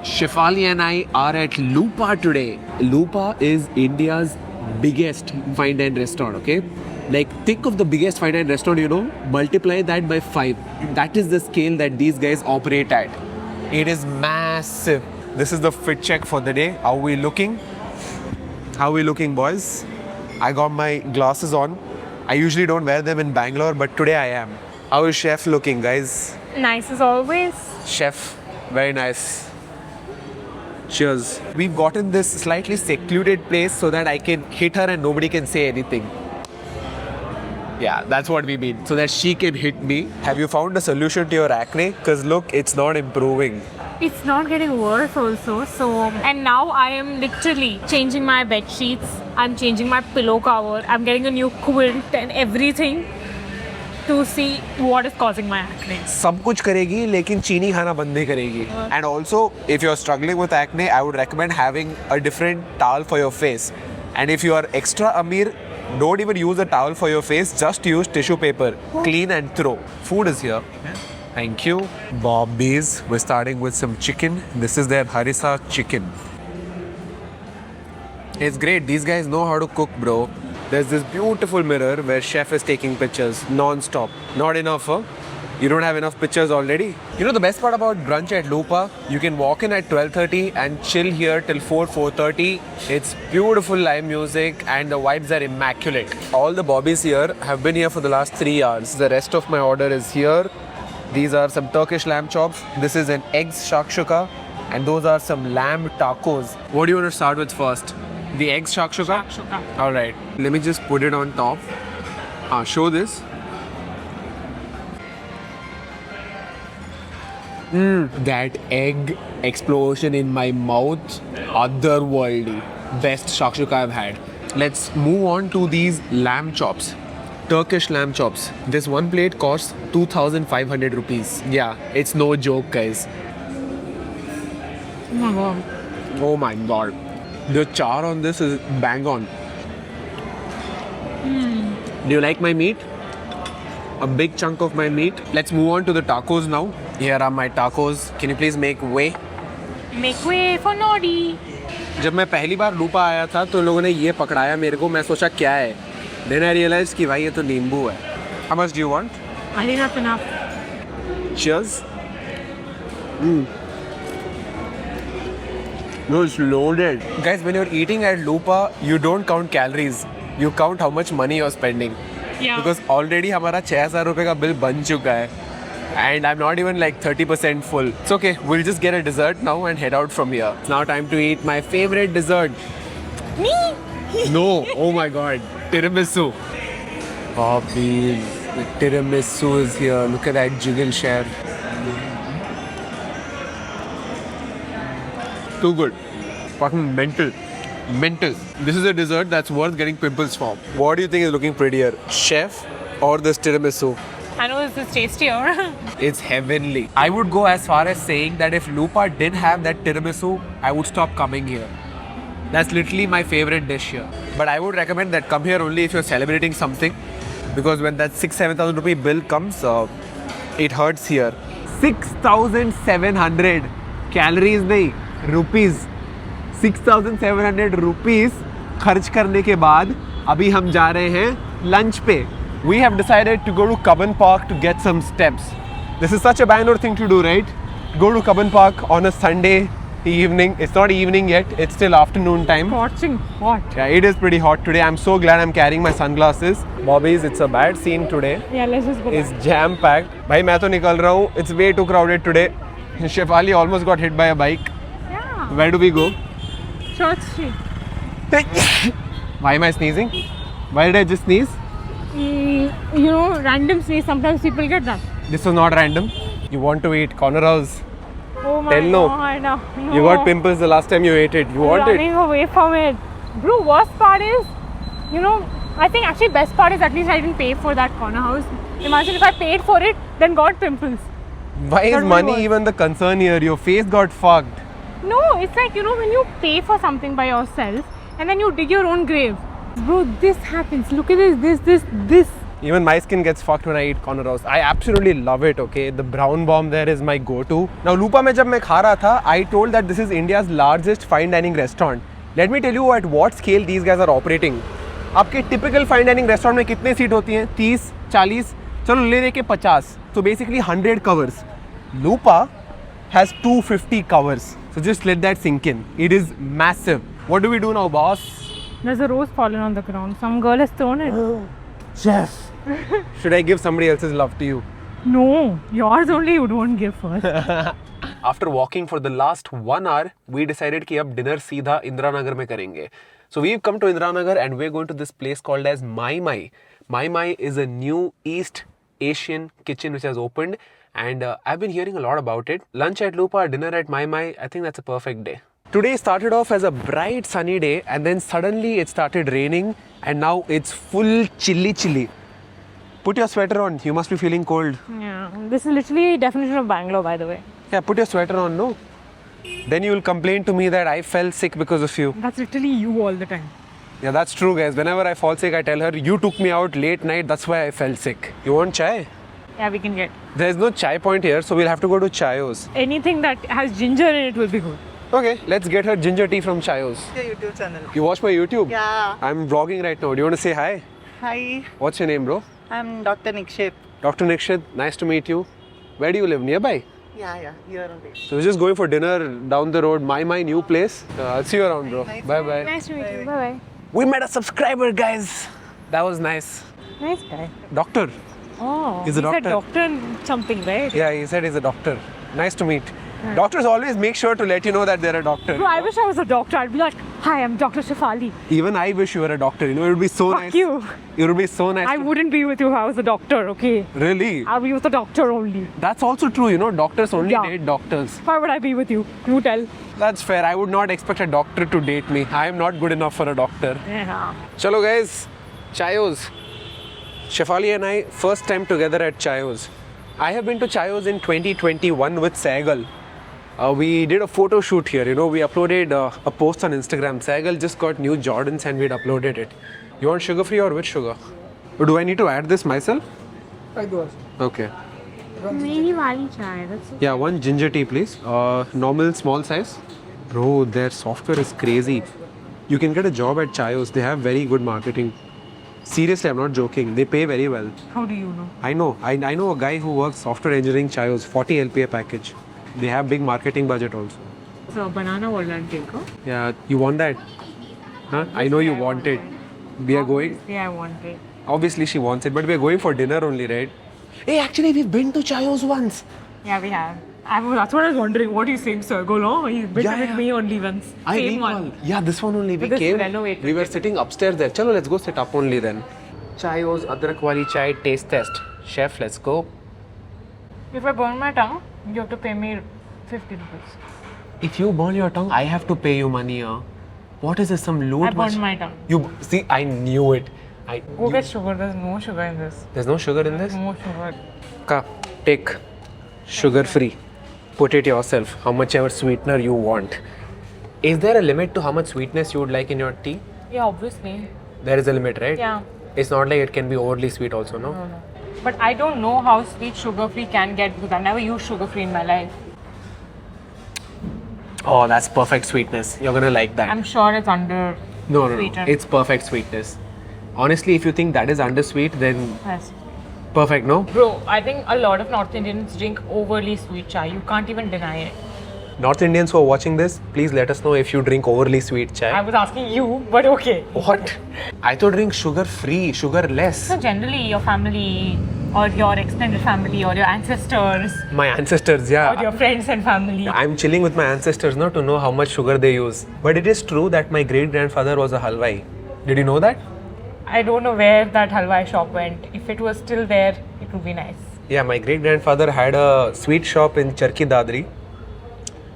Shefali and I are at Lupa today. Lupa is India's biggest fine dine restaurant, okay? Like, think of the biggest fine dine restaurant, multiply that by 5. That is the scale that these guys operate at. It is massive. This is the fit check for the day. How are we looking? How are we looking, boys? I got my glasses on. I usually don't wear them in Bangalore, but today I am. How is Chef looking, guys? Nice as always. Chef, very nice. Cheers. We've gotten this slightly secluded place so that I can hit her and nobody can say anything. Yeah, that's what we mean. So that she can hit me. Have you found a solution to your acne? Because look, it's not improving. It's not getting worse also. And now I am literally changing my bed sheets. I'm changing my pillow cover. I'm getting a new quilt and everything to see what is causing my acne. सब कुछ करेगी लेकिन चीनी खाना बंद नहीं करेगी. And also, if you're struggling with acne, I would recommend having a different towel for your face. And if you are extra Amir, don't even use a towel for your face, just use tissue paper. Clean and throw. Food is here. Thank you. Bobby's. We're starting with some chicken. This is their harissa chicken. It's great. These guys know how to cook, bro. There's this beautiful mirror where chef is taking pictures non-stop. Not enough, huh? You don't have enough pictures already? You know the best part about brunch at Lupa? You can walk in at 12:30 and chill here till 4:30. It's beautiful live music and the vibes are immaculate. All the bobbies here have been here for the last 3 hours. The rest of my order is here. These are some Turkish lamb chops. This is an egg shakshuka. And those are some lamb tacos. What do you want to start with first? The egg shakshuka? Shakshuka. Alright. Let me just put it on top. Show this. That egg explosion in my mouth, otherworldly. Best shakshuka I've had. Let's move on to these lamb chops. Turkish lamb chops. This one plate costs 2,500 rupees. Yeah, it's no joke, guys. Oh my god. Oh my god. The char on this is bang on. Do you like my meat? A big chunk of my meat. Let's move on to the tacos now. Here are my tacos. Can you please make way? Make way for Nodi. जब मैं पहली बार लूपा आया था तो लोगों ने ये पकड़ाया मेरे को. मैं सोचा क्या है. Then I realized कि भाई ये तो नींबू है. How much do you want? I think that's enough. Cheers. No, it's loaded. Guys, when you're eating at Lupa, you don't count calories. You count how much money you're spending. Yeah. Because already हमारा 6,000 रुपए का bill बन चुका है. And I'm not even like 30% full. It's okay, we'll just get a dessert now and head out from here. It's now time to eat my favorite dessert. Me? No, oh my god, tiramisu. Bobby, the tiramisu is here. Look at that jiggle share. Too good. Fucking mental. Mental. This is a dessert that's worth getting pimples for. What do you think is looking prettier? Chef or this tiramisu? I know this is tastier. It's heavenly. I would go as far as saying that if Lupa didn't have that tiramisu, I would stop coming here. That's literally my favorite dish here. But I would recommend that come here only if you're celebrating something. Because when that 6,000-7,000 rupee bill comes, it hurts here. 6,700 calories नहीं, rupees. 6,700 rupees खर्च करने के बाद अभी हम जा रहे हैं lunch पे. We have decided to go to Cubbon Park to get some steps. This is such a Bangalore thing to do, right? Go to Cubbon Park on a Sunday evening. It's not evening yet, it's still afternoon time. Scorching hot. Yeah, it is pretty hot today. I'm so glad I'm carrying my sunglasses. Bobbies, it's a bad scene today. Yeah, let's just go It's back. jam-packed. भाई मैं तो निकल रहा हूँ. It's way too crowded today. Shefali almost got hit by a bike. Yeah. Where do we go? Church Street. Why am I sneezing? Why did I just sneeze? Random sneeze. Sometimes people get that. This was not random. You want to eat corner house. Oh my Tell no. god. No. You got pimples the last time you ate it. You want Running it? away from it. Bro, worst part is, I think actually best part is at least I didn't pay for that corner house. Imagine if I paid for it, then got pimples. Why is That will money work. even the concern here? Your face got fucked. No, it's like, when you pay for something by yourself and then you dig your own grave. Bro, this happens. Look at this. Even my skin gets fucked when I eat corner house. I absolutely love it, okay? The brown bomb there is my go-to. Now, Lupa mein jab main kha raha tha, I told that this is India's largest fine dining restaurant. Let me tell you at what scale these guys are operating. आपके typical fine dining restaurant में कितने seat होती हैं? 30, 40, चलो ले लेके 50. So basically 100 covers. Lupa has 250 covers. So just let that sink in. It is massive. What do we do now, boss? There's a rose fallen on the ground. Some girl has thrown it. Chef. Should I give somebody else's love to you? No, yours only you don't give first. After walking for the last 1 hour, we decided कि अब dinner सीधा इंदिरा नगर में करेंगे. So we've come to Indira Nagar and we're going to this place called as Mai Mai. Mai Mai is a new East Asian kitchen which has opened and I've been hearing a lot about it. Lunch at Lupa, dinner at Mai Mai, I think that's a perfect day. Today started off as a bright sunny day and then suddenly it started raining and now it's full chilly. Put your sweater on, you must be feeling cold. Yeah, this is literally definition of Bangalore, by the way. Yeah, put your sweater on, no? Then you will complain to me that I fell sick because of you. That's literally you all the time. Yeah, that's true, guys. Whenever I fall sick, I tell her, you took me out late night, that's why I fell sick. You want chai? Yeah, we can get There's no chai point here, so we'll have to go to Chayo's. anything that has ginger in it will be good. Okay, let's get her ginger tea from Chayo's. Your YouTube channel. You watch my YouTube? Yeah. I'm vlogging right now. Do you want to say hi? Hi, What's your name, bro? I'm Dr. Nikshit. Dr. Nikshit, nice to meet you. Where do you live? Nearby? Yeah, here only. So we're just going for dinner down the road. My new place. I'll see you around, bro. Nice Bye bye. Nice to meet you. Bye We met a subscriber, guys. That was nice. bye. Nice guy. Doctor. Oh, He's a said doctor. doctor something, right? Yeah, he said he's a doctor. Nice to meet. Doctors always make sure to let you know that they're a doctor. Bro, I wish I was a doctor. I'd be like, hi, I'm Dr. Shefali. Even I wish you were a doctor. You know, it would be so Fuck nice. you. It would be so nice. I wouldn't be with you if I was a doctor, okay? Really? I'll be with a doctor only. That's also true. You know, doctors only Yeah. date doctors. Why would I be with you? You tell. That's fair. I would not expect a doctor to date me. I am not good enough for a doctor. Yeah. Chalo, guys. Chayo's. Shefali and I, first time together at Chayo's. I have been to Chayo's in 2021 with Saigal. We did a photo shoot here, you know, we uploaded a post on Instagram. Saigal just got new Jordans and we'd uploaded it. You want sugar free or with sugar? Or do I need to add this myself? Okay. Maybe wali chai. That's Yeah, one ginger tea please. Normal small size. Bro, their software is crazy. You can get a job at Chayo's. They have very good marketing. Seriously, I'm not joking. They pay very well. How do you know? I know. I know a guy who works software engineering Chayo's, 40 LPA package. They have big marketing budget also. So banana walnut cake, huh? Yeah, you want that? Huh? I know you want it. We are going. Yeah, I want it. Obviously, she wants it, but we are going for dinner only, right? Hey, actually, we've been to Chayo's once. Yeah, we have. That's what I was wondering. What are you saying, sir? Go no? You've been Yeah, with yeah. me only once. Same one. Yeah, this one only. We But this came. renovated. We were sitting upstairs there. Chalo, let's go sit up only then. Chayo's Adrak Wali Chai taste test. Chef, let's go. If I burn my tongue, you have to pay me 50 rupees. If you burn your tongue, I have to pay you money. What is this? Some loot? I burned my tongue. You see, I knew it. Go get sugar. There's no sugar in this. There's no sugar in this? No sugar. Ka, take sugar free. Put it yourself, how much ever sweetener you want. Is there a limit to how much sweetness you would like in your tea? Yeah, obviously. There is a limit, right? Yeah. It's not like it can be overly sweet also, no? No. But I don't know how sweet sugar-free can get because I've never used sugar-free in my life. Oh, that's perfect sweetness. You're gonna like that. I'm sure it's under No. sweetened. It's perfect sweetness. Honestly, if you think that is undersweet, then Yes. perfect, no? Bro, I think a lot of North Indians drink overly sweet chai. You can't even deny it. North Indians who are watching this, please let us know if you drink overly sweet chai. I was asking you, but okay. What? I thought drink sugar free, sugar less. So generally, your family or your extended family or your ancestors My ancestors, yeah. or your friends and family. I'm chilling with my ancestors not to know how much sugar they use. But it is true that my great grandfather was a halwai. Did you know that? I don't know where that halwa shop went. If it was still there, it would be nice. Yeah, my great grandfather had a sweet shop in Charki Dadri.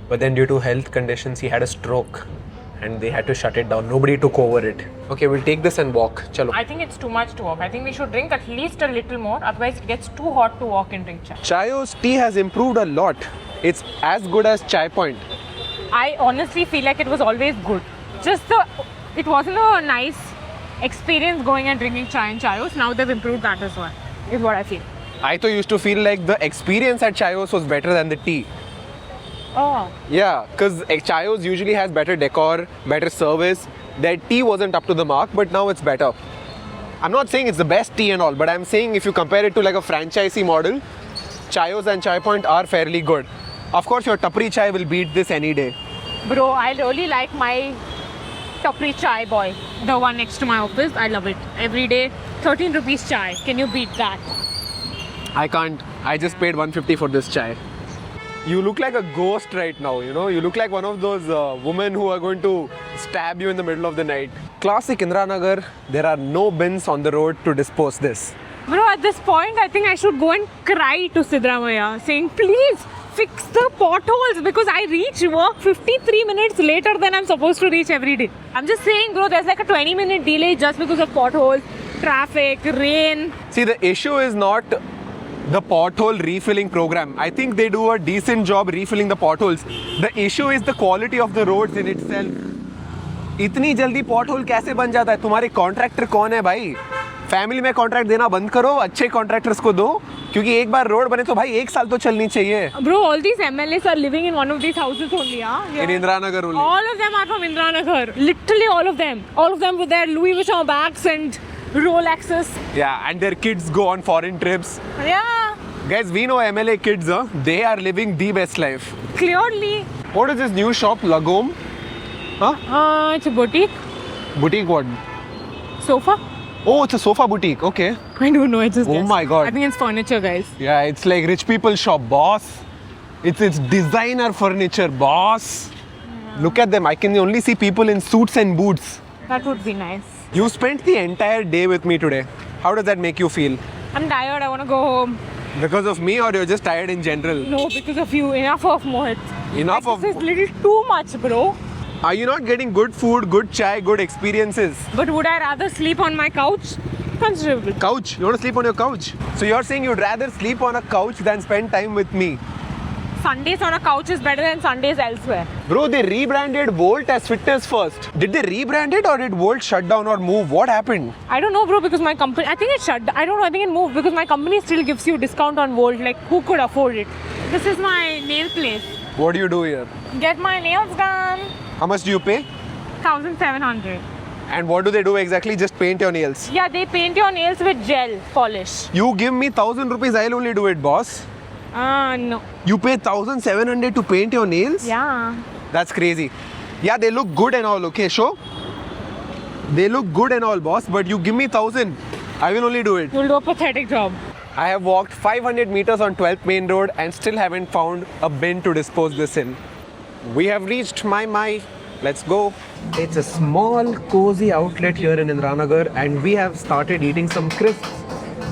But then due to health conditions, he had a stroke and they had to shut it down. Nobody took over it. Okay, we'll take this and walk. Chalo. I think it's too much to walk. I think we should drink at least a little more. Otherwise, it gets too hot to walk and drink chai. Chayo's tea has improved a lot. It's as good as Chai Point. I honestly feel like it was always good. It wasn't a nice experience going and drinking chai in Chayos. Now they've improved that as well, is what I feel. I too used to feel like the experience at Chayos was better than the tea. Oh. Yeah, because Chayos usually has better decor, better service. Their tea wasn't up to the mark, but now it's better. I'm not saying it's the best tea and all, but I'm saying if you compare it to like a franchisee model, Chayos and Chai Point are fairly good. Of course, your Tapri Chai will beat this any day. Bro, I really like my Tapri Chai boy, the one next to my office. I love it. Every day, 13 rupees chai. Can you beat that? I can't. I just paid 150 for this chai. You look like a ghost right now, you know. You look like one of those women who are going to stab you in the middle of the night. Classic Indiranagar, there are no bins on the road to dispose this. Bro, at this point, I think I should go and cry to Sidramaya, saying, please fix the potholes, because I reach work 53 minutes later than I'm supposed to reach every day. I'm just saying, bro, there's like a 20-minute delay just because of potholes, traffic, rain. See, the issue is not the pothole refilling program. I think they do a decent job refilling the potholes. The issue is the quality of the roads in itself. इतनी जल्दी pothole कैसे बन जाता है? तुम्हारे contractor कौन है भाई? फैमिली में कॉन्ट्रैक्ट देना बंद करो, अच्छे कॉन्ट्रैक्टर्स को दो, क्योंकि एक बार रोड बने तो भाई 1 साल तो चलनी चाहिए. Bro, all these MLAs are living in one of these houses only, yeah? In Indiranagar only. All of them are from Indiranagar. Literally all of them. All of them with their Louis Vuitton bags and Rolexes. Yeah, and their kids go on foreign trips. Yeah, Guys, we know MLA kids, they are living the best life. clearly. What is this new shop, Lagom? Huh? It's a boutique. Boutique what? Sofa? Oh, it's a sofa boutique. Okay. I don't know, it's just Oh guess. my God. I think it's furniture, guys. Yeah, it's like rich people shop, boss. It's designer furniture, boss. Look at them. I can only see people in suits and boots. That would be nice. You spent the entire day with me today. How does that make you feel? I'm tired, I want to go home. Because of me, or you're just tired in general? No, because of you. Enough of Mohit. Enough of... This is little too much, bro. Are you not getting good food, good chai, good experiences? But would I rather sleep on my couch? Considerable. Couch? You want to sleep on your couch? So you're saying you'd rather sleep on a couch than spend time with me? Sundays on a couch is better than Sundays elsewhere. Bro, they rebranded Volt as Fitness First. Did they rebrand it or did Volt shut down or move? What happened? I don't know, bro, because my company, I think it shut. I don't know, I think it moved because my company still gives you discount on Volt. Like, who could afford it? This is my nail place. What do you do here? Get my nails done. How much do you pay? 1,700. And what do they do exactly? Just paint your nails. Yeah, they paint your nails with gel polish. You give me 1,000 rupees, I'll only do it, boss. No. You pay 1,700 to paint your nails? Yeah. That's crazy. Yeah, they look good and all, okay, show? They look good and all, boss, but you give me 1,000, I will only do it. You'll do a pathetic job. I have walked 500 meters on 12th Main Road and still haven't found a bin to dispose this in. We have reached my. Let's go. It's a small, cozy outlet here in Indiranagar and we have started eating some crisps.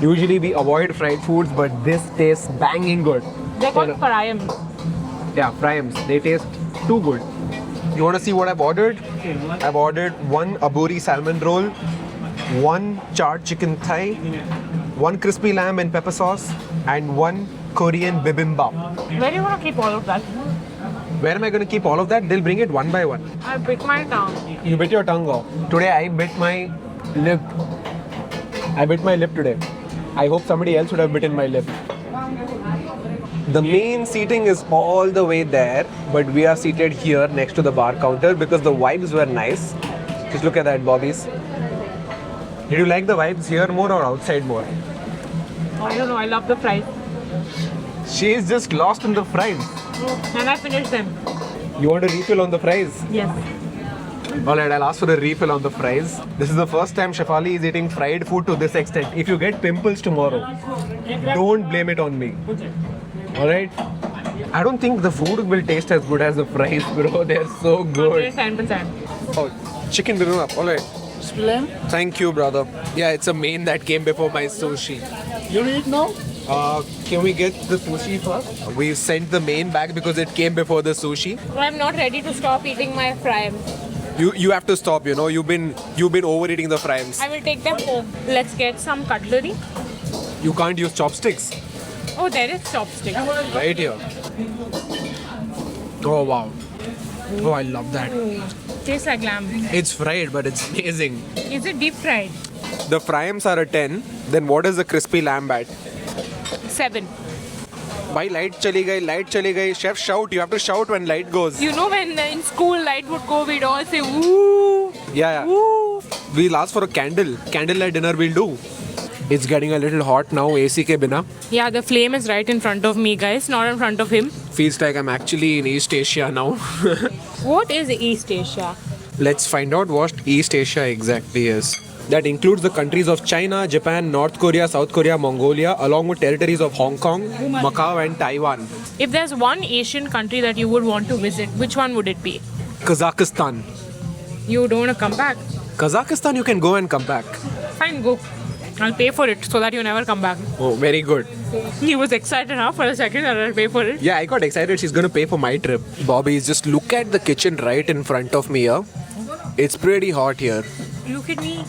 Usually we avoid fried foods, but this tastes banging good. They're called Parayam. Yeah, Primes. They taste too good. You want to see what I've ordered? I've ordered 1 Aburi salmon roll, 1 charred chicken thigh, 1 crispy lamb and pepper sauce, and 1 Korean bibimbap. Where do you want to keep all of that? Where am I going to keep all of that? They'll bring it one by one. I bit my tongue. You bit your tongue off. Today I bit my lip. I bit my lip today. I hope somebody else would have bitten my lip. The main seating is all the way there, but we are seated here next to the bar counter because the vibes were nice. Just look at that, bobbies. Did you like the vibes here more or outside more? I don't know, I love the fries. She is just lost in the fries. And I finished them. You want a refill on the fries? Yes. Alright, I'll ask for a refill on the fries. This is the first time Shefali is eating fried food to this extent. If you get pimples tomorrow, don't blame it on me. Alright? I don't think the food will taste as good as the fries, bro. They're so good. 10%. Oh, chicken bibimbap. Alright. Thank you, brother. Yeah, it's a main that came before my sushi. You eat now? Can we get the sushi first? We sent the main back because it came before the sushi. I'm not ready to stop eating my fries. You have to stop, you know. You've been overeating the fries. I will take them home. Let's get some cutlery. You can't use chopsticks. Oh, there is chopstick. Right here. Oh wow. Oh, I love that. Tastes like lamb. It's fried, but it's amazing. Is it deep fried? The fryams are a 10. Then what is the crispy lamb at? 7. Why light chali gai? Chef, shout. You have to shout when light goes. You know when in school light would go, we'd all say woo. Yeah. Woo. We'll ask for a candle. Candlelight dinner we'll do. It's getting a little hot now, AC ke bina. Yeah, the flame is right in front of me, guys, not in front of him. Feels like I'm actually in East Asia now. What is East Asia? Let's find out what East Asia exactly is. That includes the countries of China, Japan, North Korea, South Korea, Mongolia, along with territories of Hong Kong, Macau and Taiwan. If there's one Asian country that you would want to visit, which one would it be? Kazakhstan. You don't want to come back? Kazakhstan, you can go and come back. Fine, go. I'll pay for it so that you never come back. Oh, very good. He was excited now for a second that I'll pay for it. Yeah, I got excited. She's going to pay for my trip. Bobby, just look at the kitchen right in front of me here. It's pretty hot here. Look at me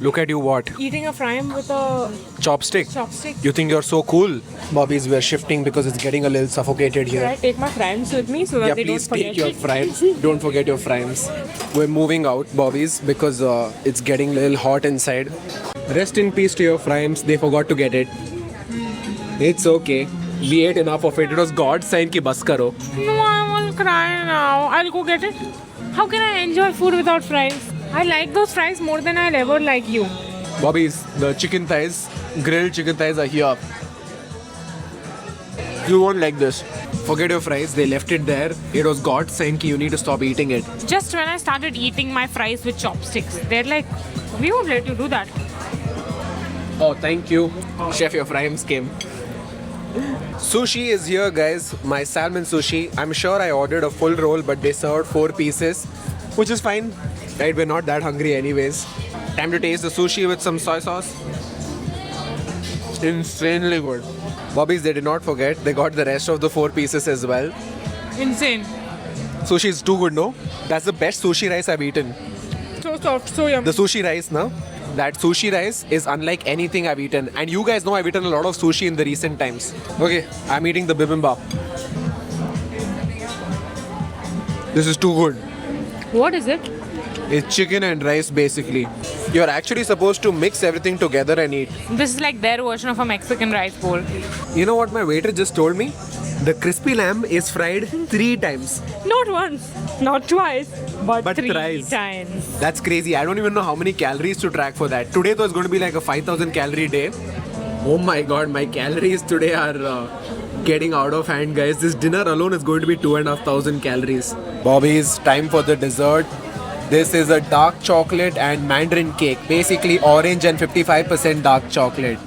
Look at you what? eating a fry with a Chopstick. chopstick. You think you're so cool? Bobbies, we're shifting because it's getting a little suffocated Should I here. take my fries with me so that Yeah, they please don't take forget your it? fries. Don't forget your fries. We're moving out, Bobbies, because it's getting a little hot inside. Rest in peace to your fries. They forgot to get it. It's okay. We ate enough of it. It was God's sign ki bas karo. No, I will cry now. I'll go get it. How can I enjoy food without fries? I like those fries more than I'll ever like you. Bobbies, the chicken thighs, grilled chicken thighs are here. You won't like this. Forget your fries. They left it there. It was God's sign ki you need to stop eating it. Just when I started eating my fries with chopsticks, they're like, we won't let you do that. Oh, thank you. Chef, your fries came. Sushi is here, guys. My salmon sushi. I'm sure I ordered a full roll, but they served 4 pieces, which is fine. Right, we're not that hungry anyways. Time to taste the sushi with some soy sauce. Insanely good. Bobbies, they did not forget. They got the rest of the 4 pieces as well. Insane. Sushi is too good, no? That's the best sushi rice I've eaten. So soft, so yummy. The sushi rice, no? That sushi rice is unlike anything I've eaten. And you guys know I've eaten a lot of sushi in the recent times. Okay, I'm eating the bibimbap. This is too good. What is it? It's chicken and rice basically. You're actually supposed to mix everything together and eat. This is like their version of a Mexican rice bowl. You know what my waiter just told me? The crispy lamb is fried 3 times. Not once, not twice, but 3 thrice. times. That's crazy. I don't even know how many calories to track for that. Today though is going to be like a 5,000 calorie day. Oh my god, my calories today are getting out of hand, guys. This dinner alone is going to be 2,500 calories. Bobby's time for the dessert. This is a dark chocolate and mandarin cake. Basically orange and 55% dark chocolate.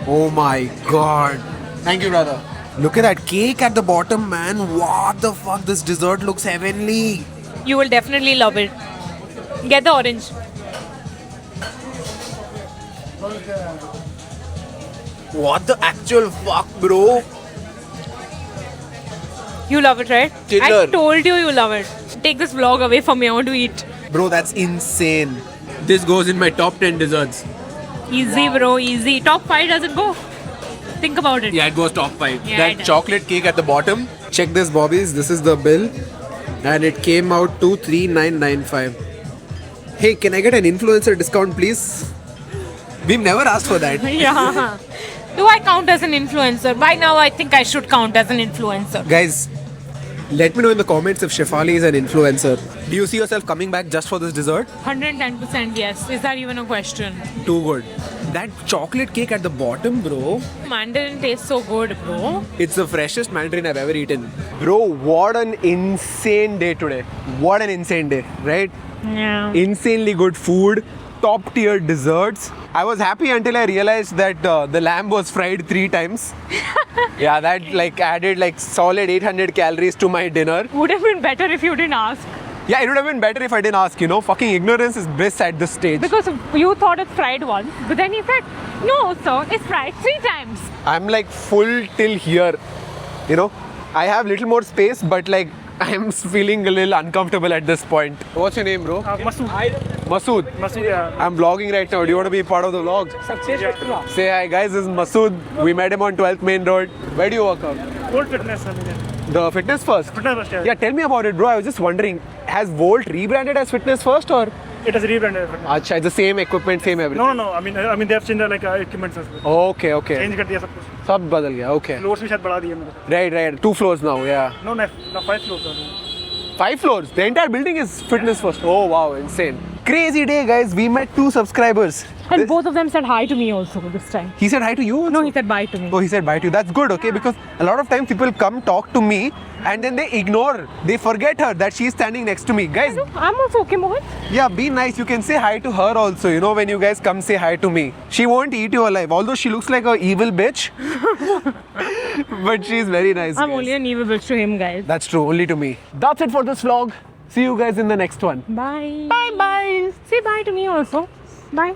Oh my god. Thank you, brother. Look at that cake at the bottom, man. What the fuck? This dessert looks heavenly. You will definitely love it. Get the orange. What the actual fuck, bro? You love it, right? Killer. I told you love it. Take this vlog away from me. I want to eat. Bro, that's insane. This goes in my top 10 desserts. Easy, bro. Easy. Top 5 doesn't go. Think about it. Yeah, it goes top 5. Yeah, it That does. chocolate cake at the bottom. Check this, Bobbies. This is the bill. And it came out to 3,995. Hey, can I get an influencer discount, please? We've never asked for that. Yeah. Do I count as an influencer? By now, I think I should count as an influencer. Guys, let me know in the comments if Shefali is an influencer. Do you see yourself coming back just for this dessert? 110% yes. Is that even a question? Too good. That chocolate cake at the bottom, bro. Mandarin tastes so good, bro. It's the freshest mandarin I've ever eaten. Bro, what an insane day today. What an insane day, right? Yeah. Insanely good food, top tier desserts. I was happy until I realized that the lamb was fried 3 times. Yeah, that like added like solid 800 calories to my dinner. Would have been better if you didn't ask. Yeah, it would have been better if I didn't ask, you know. Fucking ignorance is bliss at this stage. Because you thought it's fried once, but then he said, no, sir, it's fried 3 times. I'm like full till here, you know. I have little more space, but like I'm feeling a little uncomfortable at this point. What's your name, bro? Masood. Masood. Masood, yeah. I'm vlogging right now. Do you want to be part of the vlog? Say hi, guys. This is Masood. We met him on 12th Main Road. Where do you work out? Gold Fitness. The Fitness First. Fitness First, yeah. Yeah, tell me about it, bro. I was just wondering, has Volt rebranded as Fitness First or? It has rebranded. Acha, it's the same equipment, same everything. No. I mean they have changed like equipment as well. Okay, okay. Change कर दिया सब कुछ. सब बदल गया. Okay. Floors भी शायद बढ़ा दिए मैंने. Right. 2 floors now. Yeah. No, 5 floors are. 5 floors. The entire building is Fitness First. Oh wow, insane. Crazy day, guys. We met 2 subscribers. And both of them said hi to me also this time. He said hi to you? Also? No, he said bye to me. Oh, he said bye to you. That's good, okay? Because a lot of times people come talk to me and then they ignore. They forget her that she's standing next to me. Guys, I'm also okay, Mohan. yeah, be nice. You can say hi to her also. You know, when you guys come say hi to me. She won't eat you alive. Although she looks like a evil bitch. But she's very nice. I'm guys. only an evil bitch to him, guys. That's true. Only to me. That's it for this vlog. See you guys in the next one. Bye. Bye. Say bye to me also. Bye.